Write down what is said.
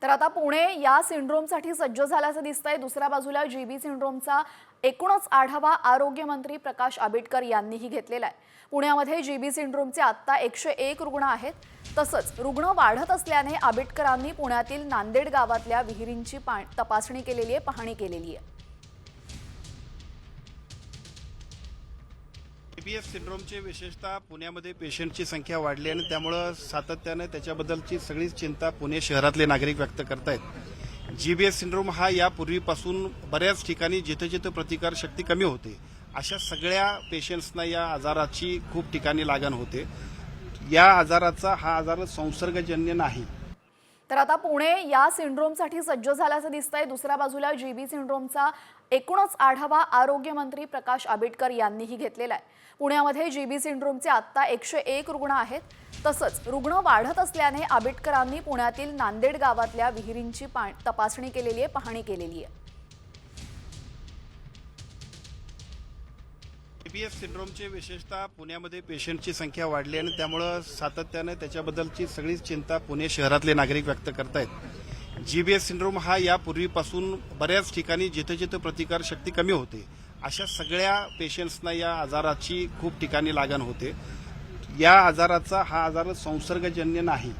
तर आता पुणे या सिंड्रोमसाठी सज्ज झाल्याचं दिसतंय। दुसऱ्या बाजूला जीबी सिंड्रोमचा एकूणच आढावा आरोग्य मंत्री प्रकाश आंबेडकर यांनीही घेतलेला आहे। पुण्यामध्ये जीबी सिंड्रोमचे आता 101 रुग्ण आहेत। तसंच रुग्ण वाढत असल्याने आंबेडकरांनी पुण्यातील नांदेड गावातल्या विहिरींची तपासणी केलेली आहे, पाहणी केलेली आहे। जीबीएस सिंड्रोमचे विशेषतः पुण्यामध्ये पेशंटची संख्या वाढली आणि त्यामुळे सातत्याने त्याच्याबद्दलची सगळी चिंता पुणे शहरातले नागरिक व्यक्त करतायत। जीबीएस सिंड्रोम हा यापूर्वीपासून बऱ्याच ठिकाणी जिथे जिथे प्रतिकार शक्ती कमी होते अशा सगळ्या पेशंट्सना या आजाराची खूप ठिकाणी लागण होते। या आजाराचा हा आजार संसर्गजन्य नाही। तर आता पुणे या सिंड्रोमसाठी सज्ज झाल्याचं दिसतंय। दुसऱ्या बाजूला जीबी सिंड्रोमचा एकूणच आढावा आरोग्य मंत्री प्रकाश आंबेडकर यांनीही घेतलेला आहे। पुण्यामध्ये जीबी सिंड्रोमचे आता 101 रुग्ण आहेत। तसंच रुग्ण वाढत असल्याने आंबेडकरांनी पुण्यातील नांदेड गावातल्या विहिरींची तपासणी केलेली आहे, पाहणी केलेली आहे। जीबीएस सिंड्रोमचे विशेषतः पुण्यामध्ये पेशंटची संख्या वाढली आणि त्यामुळे सातत्याने त्याच्याबद्दलची सगळी चिंता पुणे शहरातले नागरिक व्यक्त करतायत। जीबीएस सिंड्रोम हा यापूर्वीपासून बऱ्याच ठिकाणी जिथे जिथे प्रतिकार शक्ती कमी होते अशा सगळ्या पेशंट्सना या आजाराची खूप ठिकाणी लागण होते। या आजाराचा हा आजार संसर्गजन्य नाही।